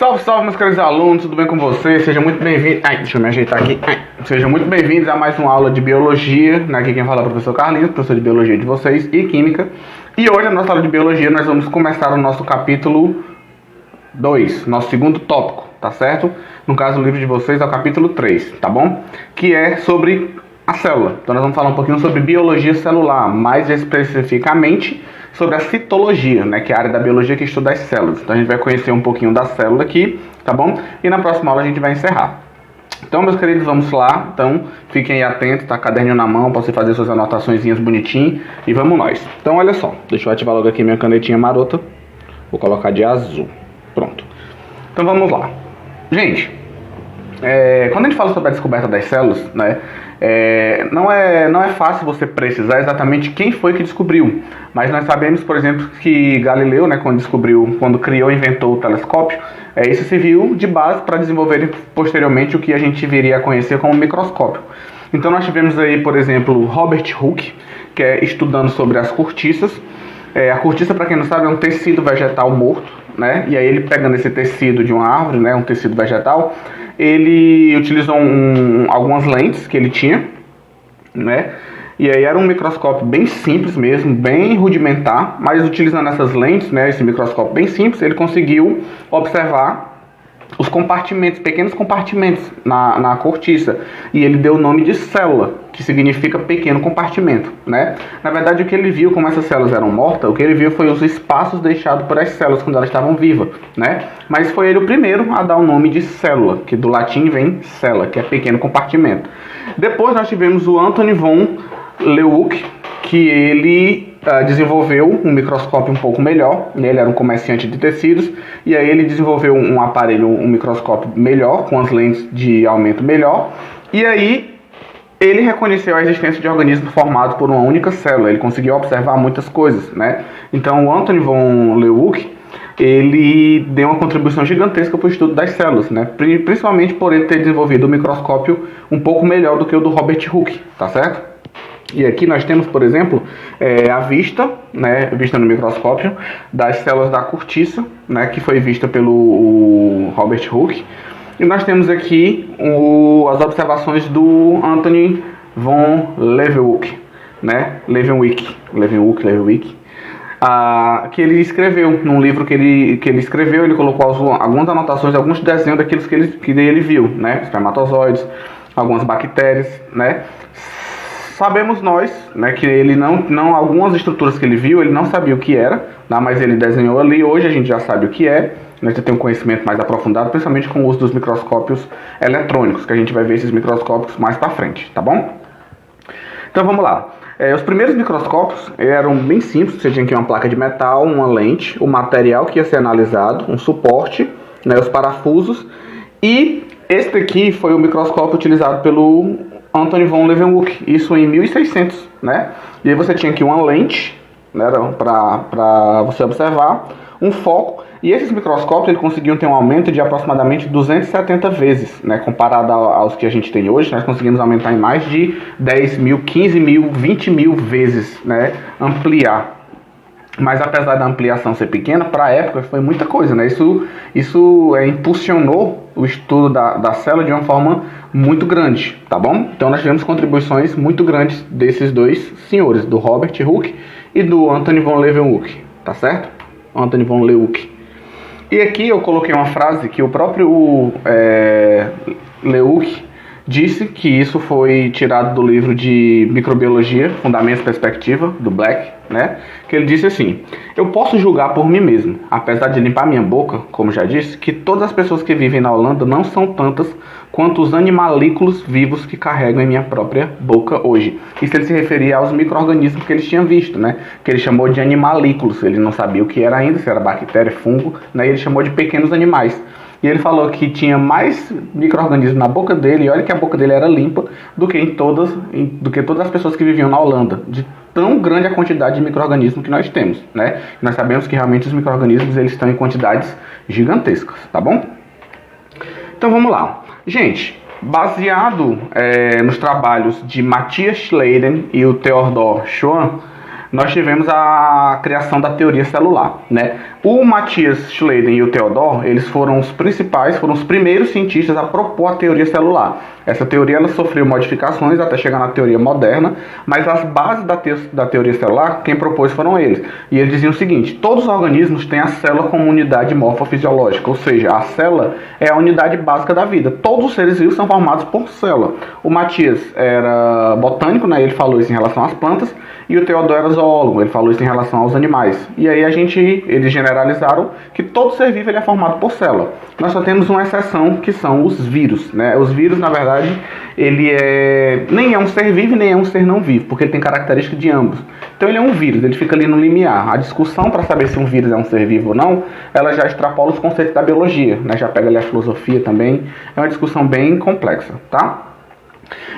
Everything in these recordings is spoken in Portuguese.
Salve, salve, meus queridos alunos, tudo bem com vocês? Sejam muito bem-vindos. Deixa eu me ajeitar aqui. Sejam muito bem-vindos a mais uma aula de biologia, né? Aqui quem fala é o professor Carlinhos, professor de biologia de vocês e química. E hoje, na nossa aula de biologia, nós vamos começar o nosso capítulo 2, nosso segundo tópico, tá certo? No caso, o livro de vocês é o capítulo 3, tá bom? Que é sobre a célula. Então, nós vamos falar um pouquinho sobre biologia celular, mais especificamente sobre a citologia, né, que é a área da biologia que estuda as células. Então a gente vai conhecer um pouquinho da célula aqui, tá bom? E na próxima aula a gente vai encerrar. Então, meus queridos, vamos lá. Então, fiquem aí atentos, tá? Caderninho na mão, para você fazer suas anotaçõezinhas bonitinho. E vamos nós. Então, olha só. Deixa eu ativar logo aqui minha canetinha marota. Vou colocar de azul. Pronto. Então, vamos lá. Gente, quando a gente fala sobre a descoberta das células, né? Não é fácil você precisar exatamente quem foi que descobriu, mas nós sabemos, por exemplo, que Galileu, né, quando criou e inventou o telescópio, isso serviu de base para desenvolver posteriormente o que a gente viria a conhecer como microscópio. Então nós tivemos aí, por exemplo, Robert Hooke, que é estudando sobre as cortiças. A cortiça, para quem não sabe, é um tecido vegetal morto, né? E aí ele pegando esse tecido de uma árvore, né, um tecido vegetal, ele utilizou algumas lentes que ele tinha, né? E aí era um microscópio bem simples mesmo, bem rudimentar, mas utilizando essas lentes, né, esse microscópio bem simples, ele conseguiu observar os compartimentos, pequenos compartimentos na cortiça, e ele deu o nome de célula, que significa pequeno compartimento, né? Na verdade, o que ele viu, como essas células eram mortas, o que ele viu foi os espaços deixados por as células quando elas estavam vivas, né? Mas foi ele o primeiro a dar o nome de célula, que do latim vem cella, que é pequeno compartimento. Depois nós tivemos o Anthony von Leeuwenhoek, que ele desenvolveu um microscópio um pouco melhor, né? Ele era um comerciante de tecidos, e aí ele desenvolveu um aparelho, um microscópio melhor, com as lentes de aumento melhor, e aí ele reconheceu a existência de organismos formados por uma única célula, ele conseguiu observar muitas coisas, né? Então o Anthony von Leeuwenhoek, ele deu uma contribuição gigantesca para o estudo das células, né? Principalmente por ele ter desenvolvido um microscópio um pouco melhor do que o do Robert Hooke, tá certo? E aqui nós temos, por exemplo, a vista, né, vista no microscópio das células da cortiça, né, que foi vista pelo Robert Hooke. E nós temos aqui as observações do Anthony von Leeuwenhoek, né, Leeuwenhoek, que ele escreveu num livro que ele escreveu. Ele colocou algumas anotações, alguns desenhos daqueles que ele viu, né, espermatozoides, algumas bactérias, né. Sabemos nós, né, que ele não algumas estruturas que ele viu, ele não sabia o que era, tá, mas ele desenhou ali. Hoje a gente já sabe o que é, nós já temos um conhecimento mais aprofundado, principalmente com o uso dos microscópios eletrônicos, que a gente vai ver esses microscópios mais para frente, tá bom? Então vamos lá. Os primeiros microscópios eram bem simples. Você tinha aqui uma placa de metal, uma lente, o material que ia ser analisado, um suporte, né, os parafusos, e este aqui foi o microscópio utilizado pelo Anthony von Leeuwenhoek, isso em 1600, né? E aí você tinha aqui uma lente, né, para você observar, um foco, e esses microscópios ele conseguiam ter um aumento de aproximadamente 270 vezes, né, comparado aos que a gente tem hoje. Nós conseguimos aumentar em mais de 10 mil, 15 mil, 20 mil vezes, né, ampliar. Mas apesar da ampliação ser pequena, para a época foi muita coisa, né? Isso impulsionou o estudo da célula de uma forma muito grande, tá bom? Então nós tivemos contribuições muito grandes desses dois senhores, do Robert Hooke e do Anthony von Leeuwenhoek, tá certo? Anthony von Leeuwenhoek. E aqui eu coloquei uma frase que o próprio Leeuwenhoek disse, que isso foi tirado do livro de Microbiologia, Fundamentos e Perspectiva, do Black, né? Que ele disse assim: eu posso julgar por mim mesmo, apesar de limpar minha boca, como já disse, que todas as pessoas que vivem na Holanda não são tantas quanto os animalículos vivos que carregam em minha própria boca hoje. Isso ele se referia aos micro-organismos que eles tinham visto, né? Que ele chamou de animalículos. Ele não sabia o que era ainda, se era bactéria, fungo, né? E ele chamou de pequenos animais. E ele falou que tinha mais micro-organismos na boca dele, e olha que a boca dele era limpa, do que todas as pessoas que viviam na Holanda, de tão grande a quantidade de micro-organismos que nós temos, né? Nós sabemos que realmente os micro-organismos eles estão em quantidades gigantescas, tá bom? Então vamos lá. Gente, baseado nos trabalhos de Matthias Schleiden e o Theodor Schwann, nós tivemos a criação da teoria celular, né? O Matthias Schleiden e o Theodor, eles foram os principais, foram os primeiros cientistas a propor a teoria celular. Essa teoria ela sofreu modificações até chegar na teoria moderna, mas as bases da teoria celular, quem propôs foram eles. E eles diziam o seguinte: todos os organismos têm a célula como unidade morfofisiológica, ou seja, a célula é a unidade básica da vida. Todos os seres vivos são formados por célula. O Matthias era botânico, né? Ele falou isso em relação às plantas, e o Theodor era zoólogo, ele falou isso em relação aos animais. E aí eles generalizaram que todo ser vivo ele é formado por célula. Nós só temos uma exceção, que são os vírus, né? Os vírus, na verdade, nem é um ser vivo nem é um ser não vivo, porque ele tem característica de ambos. Então ele é um vírus, ele fica ali no limiar. A discussão para saber se um vírus é um ser vivo ou não, ela já extrapola os conceitos da biologia, né? Já pega ali a filosofia também. É uma discussão bem complexa, tá?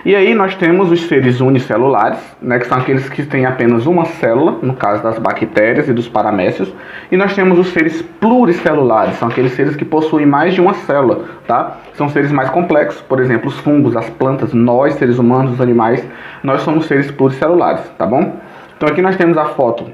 E aí nós temos os seres unicelulares, né, que são aqueles que têm apenas uma célula, no caso das bactérias e dos paramécios. E nós temos os seres pluricelulares, são aqueles seres que possuem mais de uma célula, tá? São seres mais complexos, por exemplo, os fungos, as plantas, nós, seres humanos, os animais, nós somos seres pluricelulares, tá bom? Então aqui nós temos a foto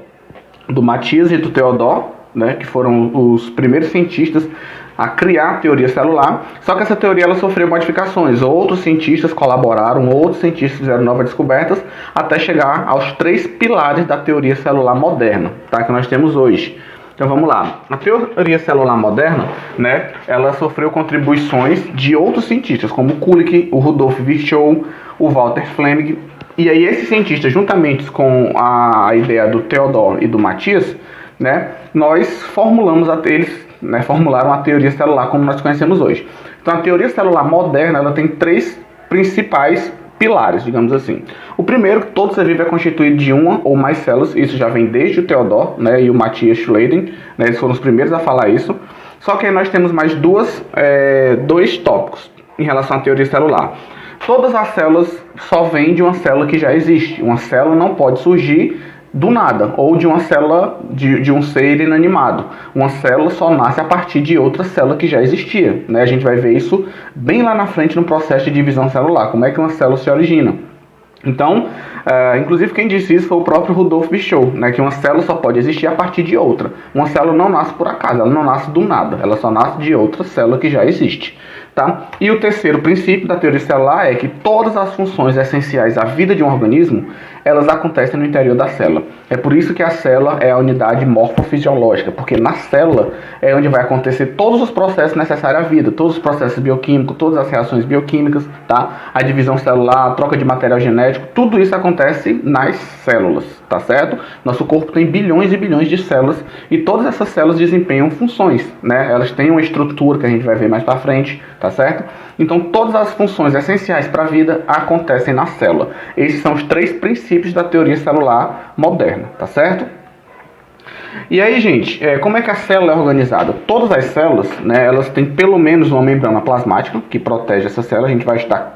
do Matthias e do Theodor, né, que foram os primeiros cientistas a criar a teoria celular. Só que essa teoria ela sofreu modificações. Outros cientistas colaboraram, outros cientistas fizeram novas descobertas até chegar aos 3 pilares da teoria celular moderna, tá, que nós temos hoje. Então vamos lá. A teoria celular moderna, né, ela sofreu contribuições de outros cientistas, como o Kulick, o Rudolf Virchow, o Walter Flemming. E aí esses cientistas, juntamente com a ideia do Theodor e do Matthias, né, nós formularam a teoria celular como nós conhecemos hoje. Então a teoria celular moderna ela tem 3 principais pilares, digamos assim. O primeiro, que todo ser vivo é constituído de uma ou mais células. Isso já vem desde o Theodor, né, e o Matthias Schleiden, né, eles foram os primeiros a falar isso. Só que aí nós temos mais dois tópicos em relação à teoria celular. Todas as células só vêm de uma célula que já existe. Uma célula não pode surgir do nada, ou de uma célula de um ser inanimado. Uma célula só nasce a partir de outra célula que já existia, né? A gente vai ver isso bem lá na frente no processo de divisão celular, como é que uma célula se origina. Então, inclusive quem disse isso foi o próprio Rudolf Virchow, né, que uma célula só pode existir a partir de outra. Uma célula não nasce por acaso, ela não nasce do nada, ela só nasce de outra célula que já existe. Tá? E o terceiro princípio da teoria celular é que todas as funções essenciais à vida de um organismo, elas acontecem no interior da célula. É por isso que a célula é a unidade morfofisiológica, porque na célula é onde vai acontecer todos os processos necessários à vida, todos os processos bioquímicos, todas as reações bioquímicas, tá? A divisão celular, a troca de material genético, tudo isso acontece nas células, tá certo? Nosso corpo tem bilhões e bilhões de células e todas essas células desempenham funções, né? Elas têm uma estrutura que a gente vai ver mais para frente, tá certo? Então todas as funções essenciais para a vida acontecem na célula. Esses são os 3 princípios da teoria celular moderna, tá certo? E aí, gente, como é que a célula é organizada? Todas as células, né, elas têm pelo menos uma membrana plasmática que protege essa célula. A gente vai estudar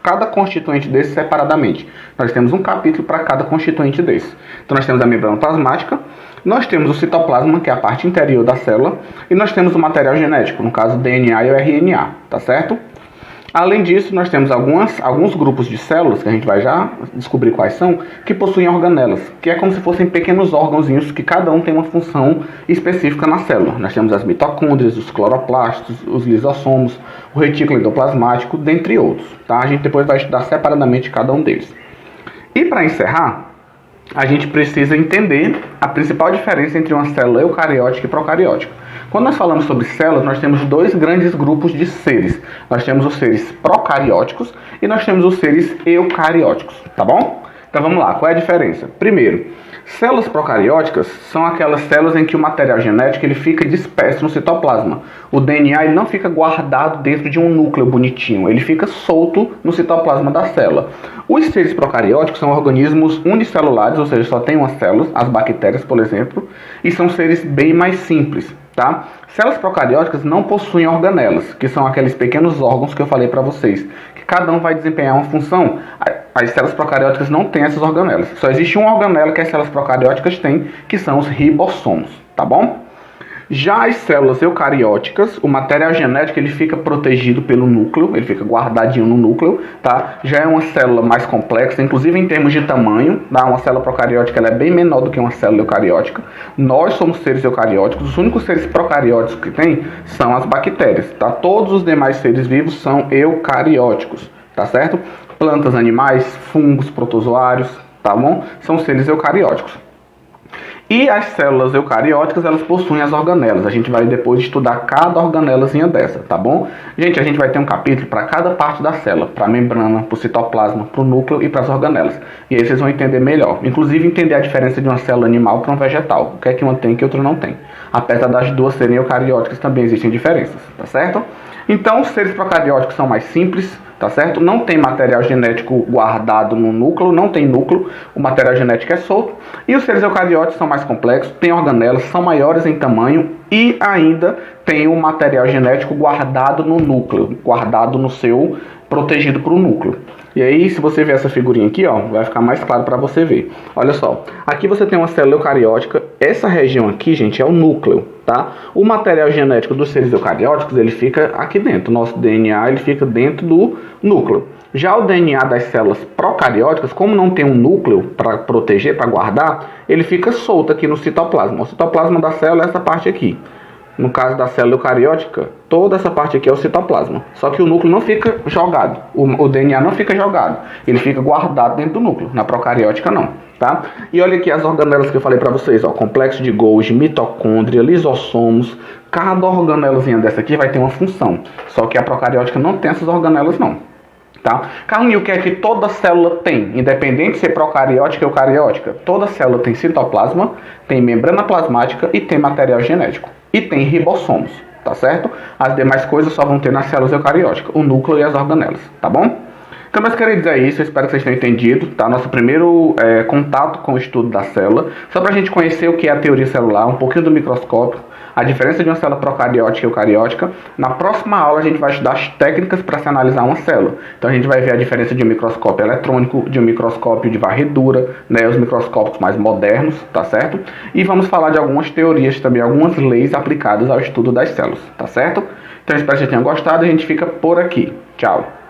cada constituinte desse separadamente. Nós temos um capítulo para cada constituinte desse. Então nós temos a membrana plasmática, nós temos o citoplasma, que é a parte interior da célula, e nós temos o material genético, no caso o DNA e o RNA, tá certo? Além disso, nós temos alguns grupos de células, que a gente vai já descobrir quais são, que possuem organelas, que é como se fossem pequenos órgãozinhos que cada um tem uma função específica na célula. Nós temos as mitocôndrias, os cloroplastos, os lisossomos, o retículo endoplasmático, dentre outros. Tá? A gente depois vai estudar separadamente cada um deles. E para encerrar, a gente precisa entender a principal diferença entre uma célula eucariótica e procariótica. Quando nós falamos sobre células, nós temos 2 grandes grupos de seres. Nós temos os seres procarióticos e nós temos os seres eucarióticos, tá bom? Então vamos lá, qual é a diferença? Primeiro, células procarióticas são aquelas células em que o material genético ele fica disperso no citoplasma. O DNA ele não fica guardado dentro de um núcleo bonitinho, ele fica solto no citoplasma da célula. Os seres procarióticos são organismos unicelulares, ou seja, só tem uma célula, as bactérias, por exemplo, e são seres bem mais simples. Tá? Células procarióticas não possuem organelas, que são aqueles pequenos órgãos que eu falei para vocês, que cada um vai desempenhar uma função. As células procarióticas não têm essas organelas. Só existe uma organela que as células procarióticas têm, que são os ribossomos, tá bom? Já as células eucarióticas, o material genético ele fica protegido pelo núcleo, ele fica guardadinho no núcleo, tá? Já é uma célula mais complexa, inclusive em termos de tamanho, tá? Uma célula procariótica ela é bem menor do que uma célula eucariótica. Nós somos seres eucarióticos, os únicos seres procarióticos que tem são as bactérias, tá? Todos os demais seres vivos são eucarióticos, tá certo? Plantas, animais, fungos, protozoários, tá bom? São seres eucarióticos. E as células eucarióticas, elas possuem as organelas. A gente vai depois estudar cada organelazinha dessa, tá bom? Gente, a gente vai ter um capítulo para cada parte da célula, para a membrana, para o citoplasma, para o núcleo e para as organelas. E aí vocês vão entender melhor. Inclusive entender a diferença de uma célula animal para um vegetal. O que é que uma tem que outra não tem. Apesar das duas serem eucarióticas, também existem diferenças, tá certo? Então, os seres procarióticos são mais simples, tá certo? Não tem material genético guardado no núcleo, não tem núcleo, o material genético é solto. E os seres eucarióticos são mais complexos, têm organelas, são maiores em tamanho e ainda tem o material genético guardado no núcleo, guardado no seu, protegido para o núcleo. E aí, se você ver essa figurinha aqui, ó, vai ficar mais claro para você ver. Olha só, aqui você tem uma célula eucariótica, essa região aqui, gente, é o núcleo, tá? O material genético dos seres eucarióticos, ele fica aqui dentro, o nosso DNA, ele fica dentro do núcleo. Já o DNA das células procarióticas, como não tem um núcleo para proteger, para guardar, ele fica solto aqui no citoplasma. O citoplasma da célula é essa parte aqui. No caso da célula eucariótica, toda essa parte aqui é o citoplasma. Só que o núcleo não fica jogado. O DNA não fica jogado. Ele fica guardado dentro do núcleo. Na procariótica, não. Tá? E olha aqui as organelas que eu falei para vocês. Ó, complexo de Golgi, mitocôndria, lisossomos. Cada organelazinha dessa aqui vai ter uma função. Só que a procariótica não tem essas organelas, não. Tá? Carlinhos, o que é que toda célula tem? Independente de ser procariótica ou eucariótica. Toda célula tem citoplasma, tem membrana plasmática e tem material genético. E tem ribossomos, tá certo? As demais coisas só vão ter nas células eucarióticas, o núcleo e as organelas, tá bom? Então, meus queridos, é isso. Eu espero que vocês tenham entendido, tá? Nosso primeiro contato com o estudo da célula. Só pra gente conhecer o que é a teoria celular, um pouquinho do microscópio, a diferença de uma célula procariótica e eucariótica. Na próxima aula a gente vai estudar as técnicas para se analisar uma célula. Então a gente vai ver a diferença de um microscópio eletrônico, de um microscópio de varredura, né, os microscópios mais modernos, tá certo? E vamos falar de algumas teorias também, algumas leis aplicadas ao estudo das células, tá certo? Então eu espero que vocês tenham gostado e a gente fica por aqui. Tchau!